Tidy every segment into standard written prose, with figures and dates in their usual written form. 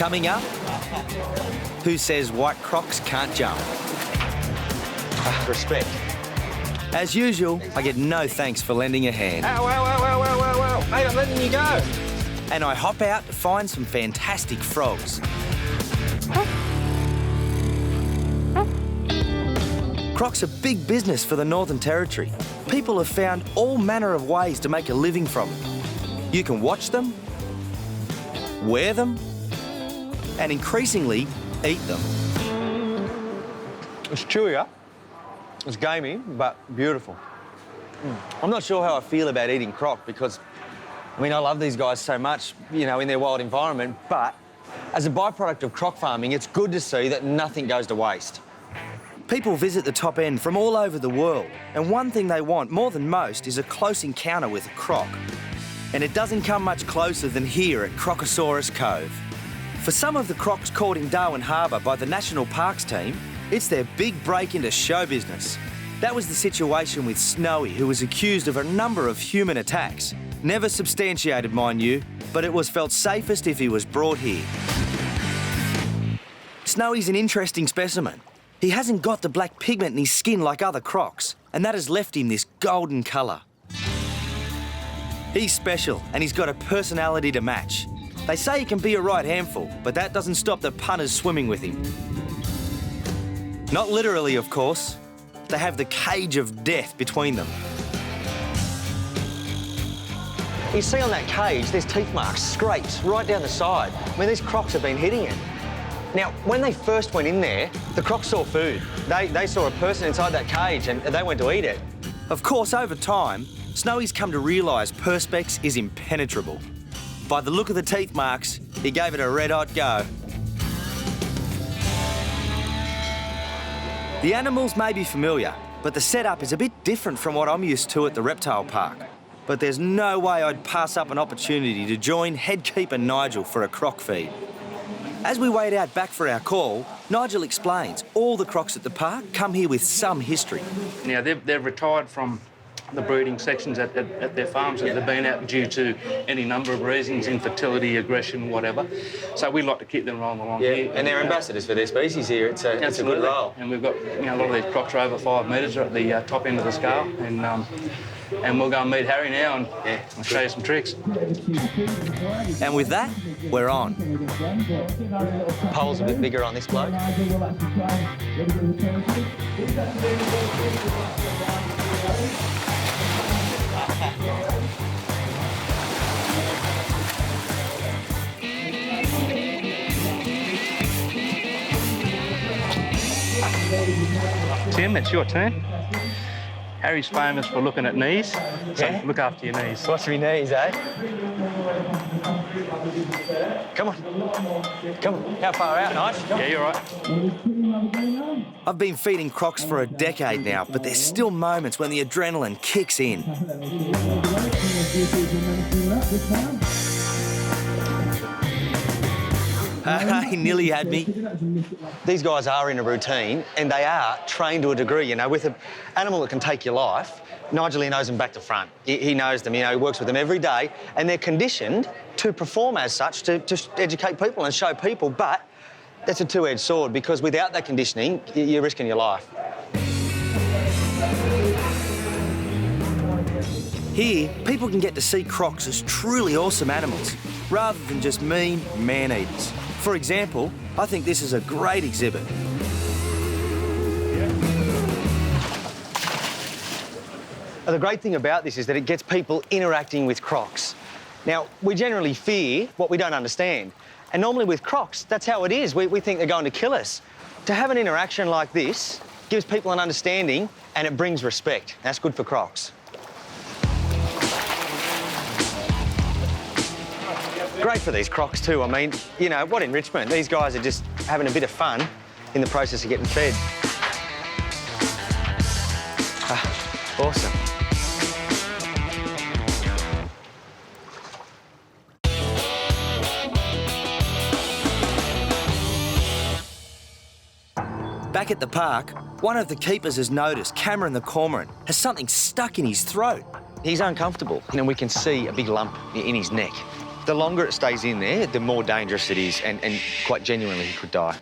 Coming up, who says white crocs can't jump? Respect. As usual, I get no thanks for lending a hand. Ow, ow, ow, ow, ow, ow, ow. Mate, I'm letting you go. And I hop out to find some fantastic frogs. Crocs are big business for the Northern Territory. People have found all manner of ways to make a living from them. You can watch them, wear them, and increasingly eat them. It's chewier, it's gamey, but beautiful. I'm not sure how I feel about eating croc because, I mean, I love these guys so much, you know, in their wild environment, but as a byproduct of croc farming, it's good to see that nothing goes to waste. People visit the top end from all over the world, and one thing they want more than most is a close encounter with a croc. And it doesn't come much closer than here at Crocosaurus Cove. For some of the crocs caught in Darwin Harbour by the National Parks team, it's their big break into show business. That was the situation with Snowy, who was accused of a number of human attacks. Never substantiated, mind you, but it was felt safest if he was brought here. Snowy's an interesting specimen. He hasn't got the black pigment in his skin like other crocs, and that has left him this golden colour. He's special, and he's got a personality to match. They say he can be a right handful, but that doesn't stop the punters swimming with him. Not literally, of course. They have the cage of death between them. You see on that cage, there's teeth marks, scrapes, right down the side. I mean, these crocs have been hitting it. Now, when they first went in there, the crocs saw food. They saw a person inside that cage and they went to eat it. Of course, over time, Snowy's come to realise Perspex is impenetrable. By the look of the teeth marks, he gave it a red-hot go. The animals may be familiar, but the setup is a bit different from what I'm used to at the reptile park. But there's no way I'd pass up an opportunity to join head keeper Nigel for a croc feed. As we wait out back for our call, Nigel explains all the crocs at the park come here with some history. Now, they've retired from the breeding sections at their farms. They've been out due to any number of reasons, infertility, aggression, whatever. So we like to keep them rolling along here. And they're ambassadors for their species here. It's a good role. And we've got, you know, a lot of these crocs are over 5 metres, are at the top end of the scale. And we'll go and meet Harry now and I'll show you some tricks. And with that, we're on. Pole's a bit bigger on this bloke. Tim, it's your turn. Harry's famous for looking at knees, so look after your knees. Watch me knees, eh? Come on. Come on. How far out, Nige? Yeah, you're right. I've been feeding crocs for a decade now, but there's still moments when the adrenaline kicks in. He nearly had me. These guys are in a routine and they are trained to a degree, you know, with an animal that can take your life. Nigel, he knows them back to front. He knows them, you know, he works with them every day and they're conditioned to perform as such, to educate people and show people, but that's a two-edged sword because without that conditioning, you're risking your life. Here, people can get to see crocs as truly awesome animals, rather than just mean man-eaters. For example, I think this is a great exhibit. The great thing about this is that it gets people interacting with crocs. Now, we generally fear what we don't understand. And normally with crocs, that's how it is. We think they're going to kill us. To have an interaction like this gives people an understanding and it brings respect. That's good for crocs. Great for these crocs too. I mean, you know, what enrichment. These guys are just having a bit of fun in the process of getting fed. Awesome. Back at the park, one of the keepers has noticed Cameron the cormorant has something stuck in his throat. He's uncomfortable. You know, we can see a big lump in his neck. The longer it stays in there, the more dangerous it is, and quite genuinely he could die.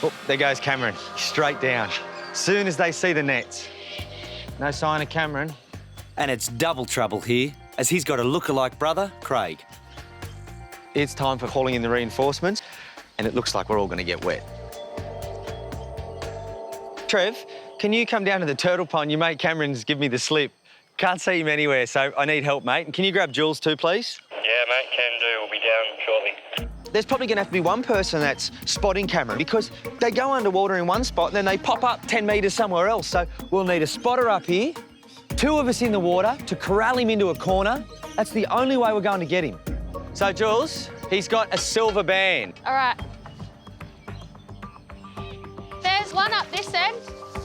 Oh, there goes Cameron, straight down. Soon as they see the nets. No sign of Cameron. And it's double trouble here, as he's got a lookalike brother, Craig. It's time for calling in the reinforcements, and it looks like we're all going to get wet. Trev, can you come down to the turtle pond? Your mate Cameron's give me the slip. Can't see him anywhere, so I need help, mate. And can you grab Jules too, please? Yeah, mate, can do. We'll be down shortly. There's probably going to have to be one person that's spotting Cameron, because they go underwater in one spot and then they pop up 10 metres somewhere else. So we'll need a spotter up here, 2 of us in the water to corral him into a corner. That's the only way we're going to get him. So, Jules, he's got a silver band. All right. There's one up this end.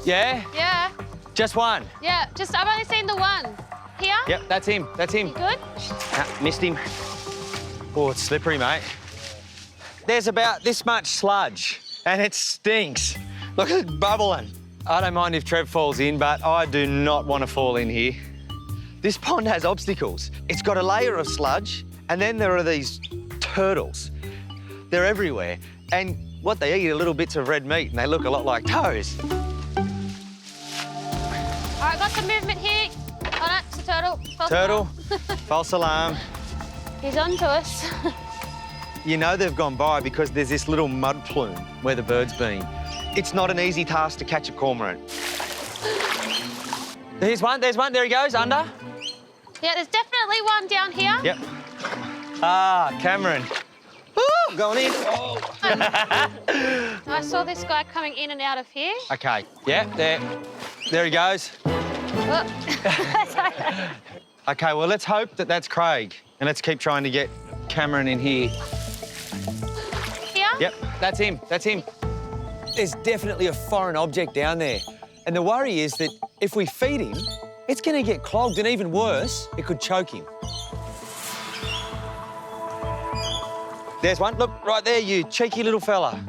Yeah? Yeah. Just one? Yeah, I've only seen the one. Here? Yep, that's him, that's him. You good? Nah, missed him. Oh, it's slippery, mate. There's about this much sludge, and it stinks. Look at it bubbling. I don't mind if Trev falls in, but I do not want to fall in here. This pond has obstacles. It's got a layer of sludge, and then there are these turtles. They're everywhere, and what they eat are little bits of red meat, and they look a lot like toes. All right, got some movement here. Oh, no, it's a turtle. False Turtle, alarm. false alarm. He's on to us. You know they've gone by because there's this little mud plume where the bird's been. It's not an easy task to catch a cormorant. There's one, there he goes, under. Yeah, there's definitely one down here. Yep. Ah, Cameron. Woo, going in. Oh. I saw this guy coming in and out of here. Okay, yeah, there he goes. Oh. Okay, well, let's hope that that's Craig, and let's keep trying to get Cameron in here. Here? Yep, that's him, that's him. There's definitely a foreign object down there. And the worry is that if we feed him, it's going to get clogged, and even worse, it could choke him. There's one. Look, right there, you cheeky little fella.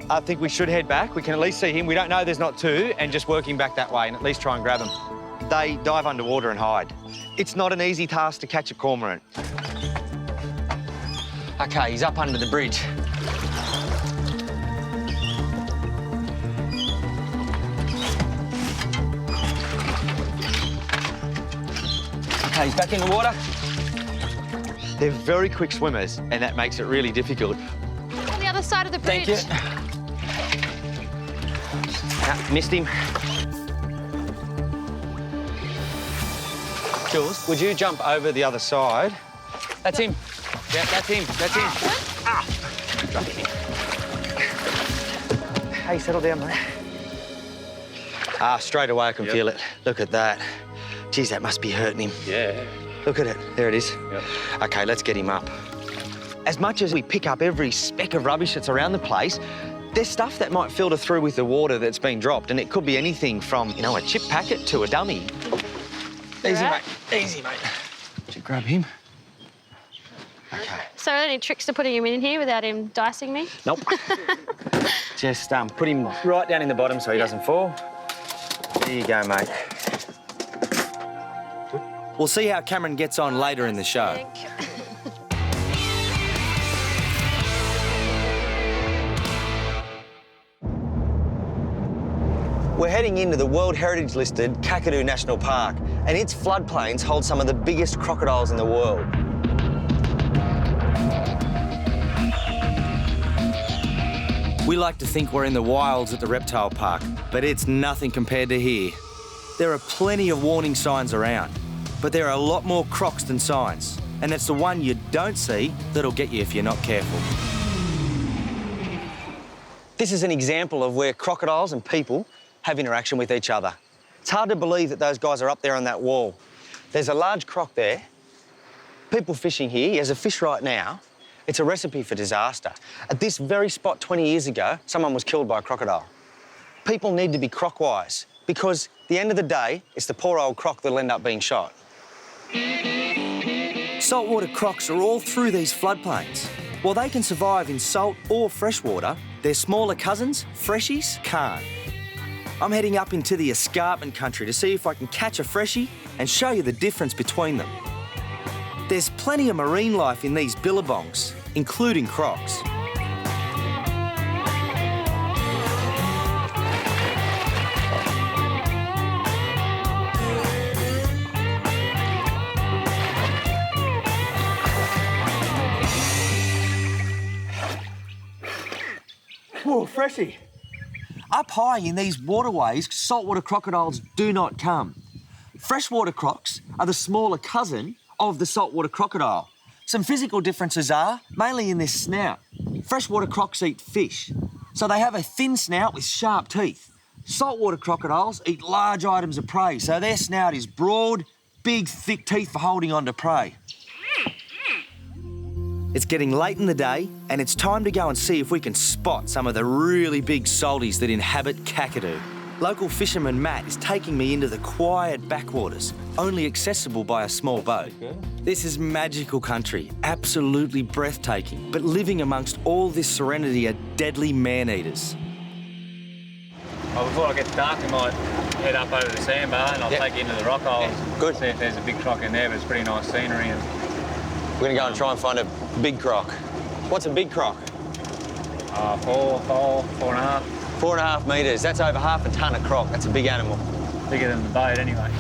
I think we should head back. We can at least see him. We don't know there's not 2, and just working back that way and at least try and grab him. They dive underwater and hide. It's not an easy task to catch a cormorant. Okay, he's up under the bridge. Okay, he's back in the water. They're very quick swimmers, and that makes it really difficult. On the other side of the bridge. Thank you. Ah, missed him. Jules, would you jump over the other side? That's him. Yeah, that's him. That's him. Ah! Hey, settle down, mate. Ah, straight away I can feel it. Look at that. Geez, that must be hurting him. Yeah. Look at it. There it is. Yep. OK, let's get him up. As much as we pick up every speck of rubbish that's around the place, there's stuff that might filter through with the water that's been dropped, and it could be anything from, you know, a chip packet to a dummy. Easy, mate. Easy, mate. Should you grab him? OK. So are there any tricks to putting him in here without him dicing me? Nope. Just put him right down in the bottom so he doesn't fall. There you go, mate. We'll see how Cameron gets on later in the show. We're heading into the World Heritage listed Kakadu National Park, and its floodplains hold some of the biggest crocodiles in the world. We like to think we're in the wilds at the reptile park, but it's nothing compared to here. There are plenty of warning signs around, but there are a lot more crocs than signs, and it's the one you don't see that'll get you if you're not careful. This is an example of where crocodiles and people have interaction with each other. It's hard to believe that those guys are up there on that wall. There's a large croc there. People fishing here. There's a fish right now. It's a recipe for disaster. At this very spot 20 years ago, someone was killed by a crocodile. People need to be croc-wise, because at the end of the day, it's the poor old croc that'll end up being shot. Saltwater crocs are all through these floodplains. While they can survive in salt or freshwater, their smaller cousins, freshies, can't. I'm heading up into the escarpment country to see if I can catch a freshie and show you the difference between them. There's plenty of marine life in these billabongs, including crocs. Whoa, freshy. Up high in these waterways, saltwater crocodiles do not come. Freshwater crocs are the smaller cousin of the saltwater crocodile. Some physical differences are mainly in their snout. Freshwater crocs eat fish, so they have a thin snout with sharp teeth. Saltwater crocodiles eat large items of prey, so their snout is broad, big, thick teeth for holding on to prey. It's getting late in the day, and it's time to go and see if we can spot some of the really big salties that inhabit Kakadu. Local fisherman Matt is taking me into the quiet backwaters, only accessible by a small boat. This is magical country, absolutely breathtaking, but living amongst all this serenity are deadly man-eaters. Well, before I get dark, we might head up over the sandbar and I'll take you into the rock holes. Good. See if there's a big croc in there, but it's pretty nice scenery. And We're going to go and try and find a big croc. What's a big croc? 4.5. 4.5 metres. That's over half a tonne of croc. That's a big animal. Bigger than the boat anyway.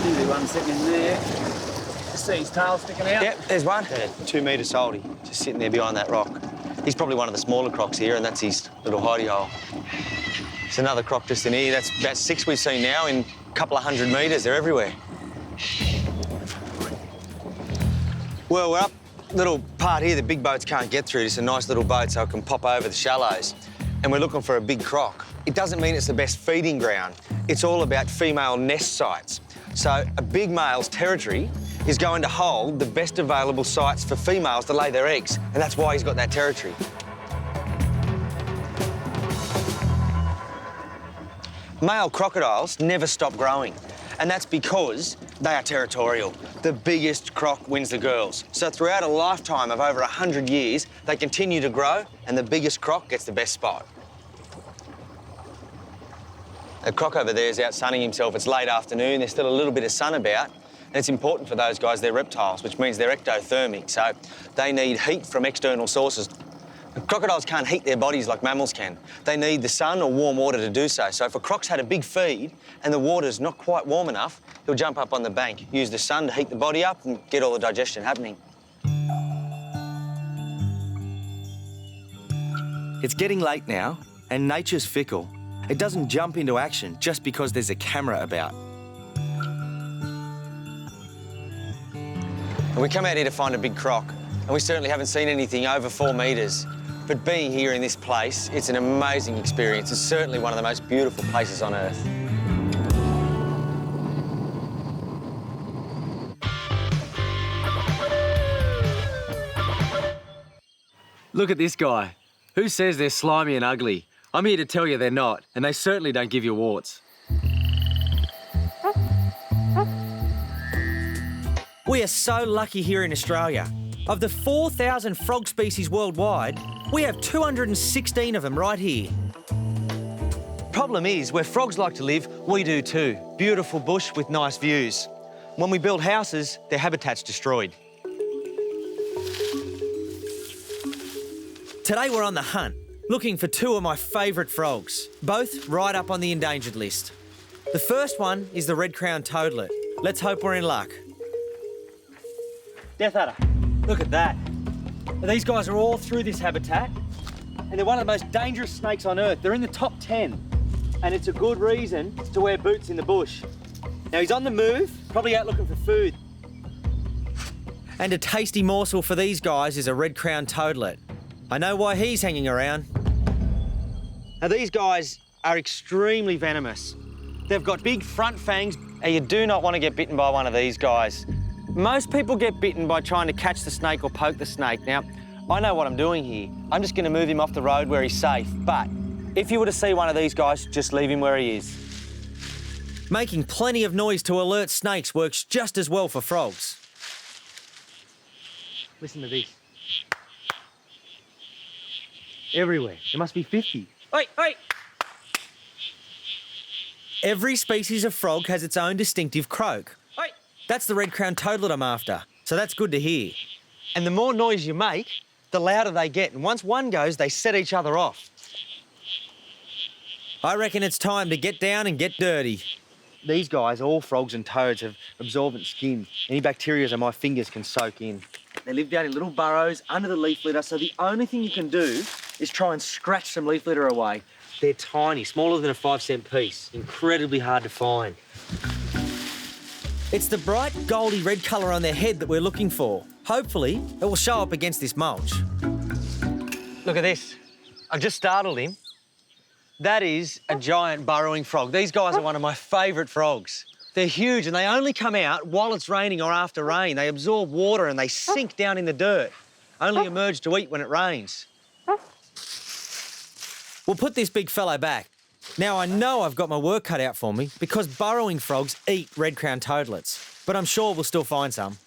Usually one sitting in there. See his tail sticking out? Yep, there's one. Yeah, 2 metre salty, just sitting there behind that rock. He's probably one of the smaller crocs here, and that's his little hidey hole. There's another croc just in here. That's about 6 we've seen now in a couple of 100 metres. They're everywhere. Well, we're up little part here the big boats can't get through. It's a nice little boat so it can pop over the shallows. And we're looking for a big croc. It doesn't mean it's the best feeding ground. It's all about female nest sites. So a big male's territory is going to hold the best available sites for females to lay their eggs, and that's why he's got that territory. Male crocodiles never stop growing, and that's because they are territorial. The biggest croc wins the girls. So throughout a lifetime of over 100 years, they continue to grow, and the biggest croc gets the best spot. The croc over there is out sunning himself. It's late afternoon, there's still a little bit of sun about, and it's important for those guys, they're reptiles, which means they're ectothermic, so they need heat from external sources. Crocodiles can't heat their bodies like mammals can. They need the sun or warm water to do so. So if a croc's had a big feed and the water's not quite warm enough, he'll jump up on the bank, use the sun to heat the body up and get all the digestion happening. It's getting late now, and nature's fickle. It doesn't jump into action just because there's a camera about. And we come out here to find a big croc, and we certainly haven't seen anything over 4 metres. But being here in this place, it's an amazing experience. It's certainly one of the most beautiful places on Earth. Look at this guy. Who says they're slimy and ugly? I'm here to tell you they're not, and they certainly don't give you warts. We are so lucky here in Australia. Of the 4,000 frog species worldwide, we have 216 of them right here. Problem is, where frogs like to live, we do too. Beautiful bush with nice views. When we build houses, their habitat's destroyed. Today we're on the hunt, looking for 2 of my favourite frogs, both right up on the endangered list. The first one is the red-crowned toadlet. Let's hope we're in luck. Death Adder, look at that. These guys are all through this habitat, and they're one of the most dangerous snakes on Earth. They're in the top 10, and it's a good reason to wear boots in the bush. Now, he's on the move, probably out looking for food. And a tasty morsel for these guys is a red-crowned toadlet. I know why he's hanging around. Now, these guys are extremely venomous. They've got big front fangs, and you do not want to get bitten by one of these guys. Most people get bitten by trying to catch the snake or poke the snake. Now, I know what I'm doing here. I'm just going to move him off the road where he's safe. But if you were to see one of these guys, just leave him where he is. Making plenty of noise to alert snakes works just as well for frogs. Listen to this. Everywhere. There must be 50. Oi, oi! Every species of frog has its own distinctive croak. Hey. That's the red-crowned toadlet I'm after, so that's good to hear. And the more noise you make, the louder they get. And once one goes, they set each other off. I reckon it's time to get down and get dirty. These guys, all frogs and toads, have absorbent skin. Any bacteria that my fingers can soak in. They live down in little burrows under the leaf litter, so the only thing you can do is try and scratch some leaf litter away. They're tiny, smaller than a 5-cent piece. Incredibly hard to find. It's the bright goldy red colour on their head that we're looking for. Hopefully, it will show up against this mulch. Look at this. I've just startled him. That is a giant burrowing frog. These guys are one of my favourite frogs. They're huge and they only come out while it's raining or after rain. They absorb water and they sink down in the dirt. Only emerge to eat when it rains. We'll put this big fellow back. Now, I know I've got my work cut out for me because burrowing frogs eat red-crowned toadlets, but I'm sure we'll still find some.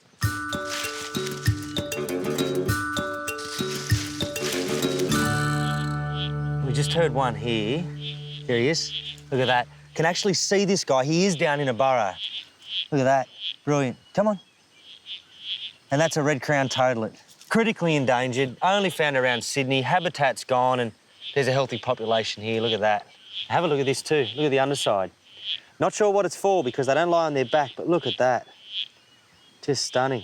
We just heard one here. Here he is. Look at that. Can actually see this guy. He is down in a burrow. Look at that. Brilliant. Come on. And that's a red-crowned toadlet. Critically endangered, only found around Sydney. Habitat's gone and there's a healthy population here. Look at that. Have a look at this too. Look at the underside. Not sure what it's for because they don't lie on their back, but look at that. Just stunning.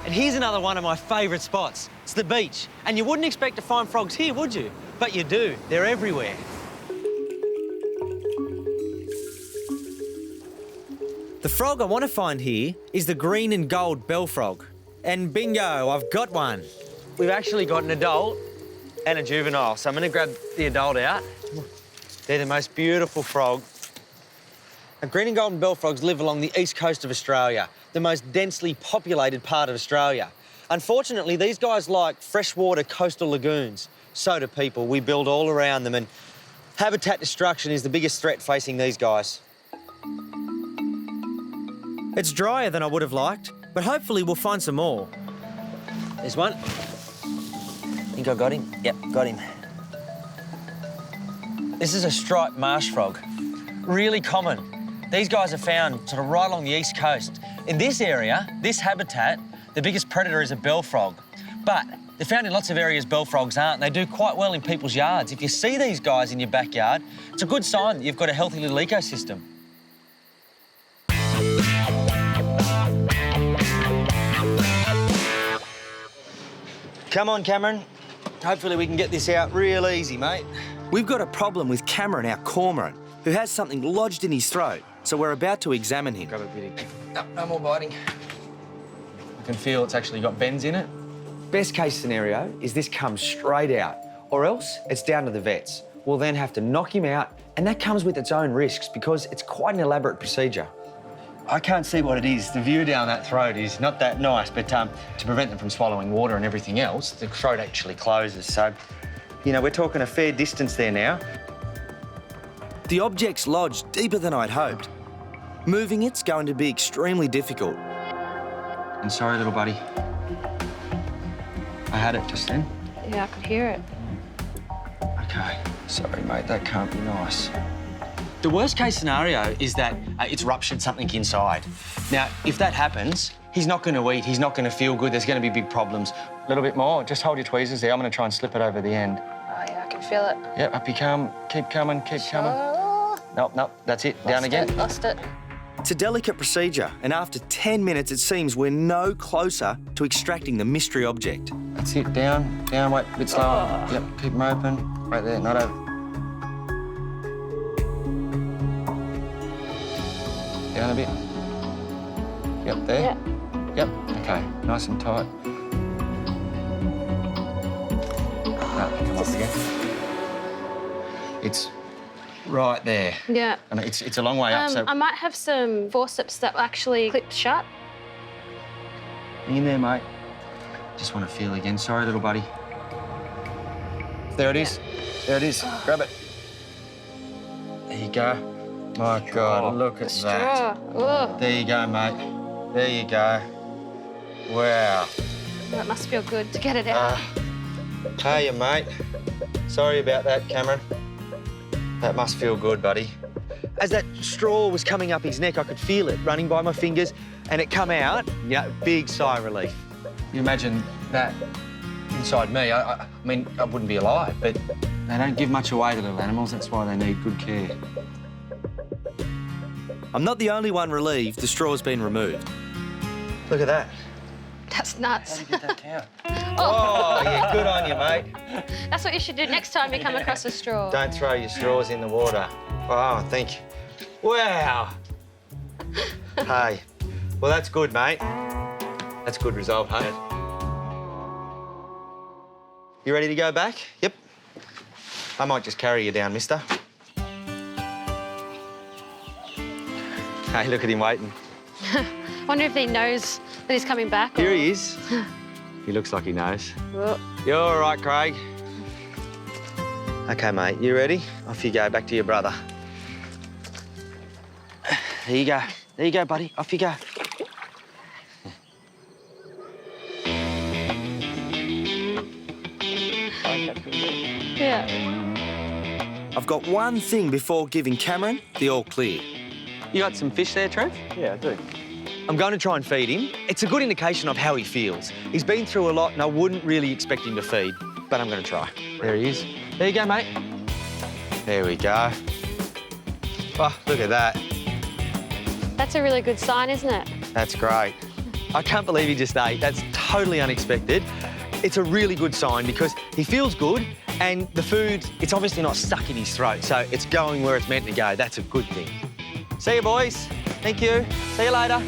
And here's another one of my favourite spots. It's the beach. And you wouldn't expect to find frogs here, would you? But you do. They're everywhere. The frog I want to find here is the green and gold bell frog. And bingo, I've got one. We've actually got an adult and a juvenile. So I'm going to grab the adult out. They're the most beautiful frog. Now, green and golden bell frogs live along the east coast of Australia, the most densely populated part of Australia. Unfortunately, these guys like freshwater coastal lagoons. So do people. We build all around them and habitat destruction is the biggest threat facing these guys. It's drier than I would have liked, but hopefully we'll find some more. There's one. Think I got him? Yep, got him. This is a striped marsh frog. Really common. These guys are found sort of right along the east coast. In this area, this habitat, the biggest predator is a bell frog. But they're found in lots of areas bell frogs aren't. They do quite well in people's yards. If you see these guys in your backyard, it's a good sign that you've got a healthy little ecosystem. Come on, Cameron. Hopefully we can get this out real easy, mate. We've got a problem with Cameron, our cormorant, who has something lodged in his throat, so we're about to examine him. Grab a bit of... No more biting. I can feel it's actually got bends in it. Best case scenario is this comes straight out, or else it's down to the vets. We'll then have to knock him out, and that comes with its own risks because it's quite an elaborate procedure. I can't see what it is. The view down that throat is not that nice, but to prevent them from swallowing water and everything else, the throat actually closes. So, you know, we're talking a fair distance there now. The object's lodged deeper than I'd hoped. Moving it's going to be extremely difficult. I'm sorry, little buddy. I had it just then. Yeah, I could hear it. Okay. Sorry, mate, that can't be nice. The worst case scenario is that it's ruptured something inside. Now, if that happens, he's not going to eat, he's not going to feel good, there's going to be big problems. A little bit more, just hold your tweezers there. I'm going to try and slip it over the end. Oh, yeah, I can feel it. Yep, up you come. Keep coming, keep coming. Nope, nope, that's it. Down again. Lost it. It's a delicate procedure, and after 10 minutes, it seems we're no closer to extracting the mystery object. That's it, down, wait, a bit slower. Yep, keep them open. Right there, not over. Down a bit. Yep, there. Yeah. Yep, okay, nice and tight. No, come up again. It's right there. Yeah. And it's a long way up, so... I might have some forceps that will actually clip shut. Hang in there, mate. Just want to feel again. Sorry, little buddy. There it is. There it is. Grab it. There you go. My God, look at that. Oh. There you go, mate. There you go. Wow. That must feel good to get it out. Hiya, mate. Sorry about that, Cameron. That must feel good, buddy. As that straw was coming up his neck, I could feel it running by my fingers, and it come out, big sigh of relief. You imagine that inside me. I mean, I wouldn't be alive, but they don't give much away to little animals. That's why they need good care. I'm not the only one relieved the straw's been removed. Look at that. That's nuts. Get that count. Oh, yeah, good on you, mate. That's what you should do next time you come across a straw. Don't throw your straws in the water. Oh, thank you. Wow. Hey, well, that's good, mate. That's good result, hey? You ready to go back? Yep. I might just carry you down, mister. Hey, look at him waiting. Wonder if he knows that he's coming back. Here he is. He looks like he knows. Well, You're all right, Craig. OK, mate, you ready? Off you go, back to your brother. There you go. There you go, buddy. Off you go. yeah. I've got one thing before giving Cameron the all clear. You got some fish there, Trev? Yeah, I do. I'm going to try and feed him. It's a good indication of how he feels. He's been through a lot, and I wouldn't really expect him to feed, but I'm going to try. There he is. There you go, mate. There we go. Oh, look at that. That's a really good sign, isn't it? That's great. I can't believe he just ate. That's totally unexpected. It's a really good sign because he feels good, and the food, it's obviously not stuck in his throat, so it's going where it's meant to go. That's a good thing. See you, boys. Thank you. See you later.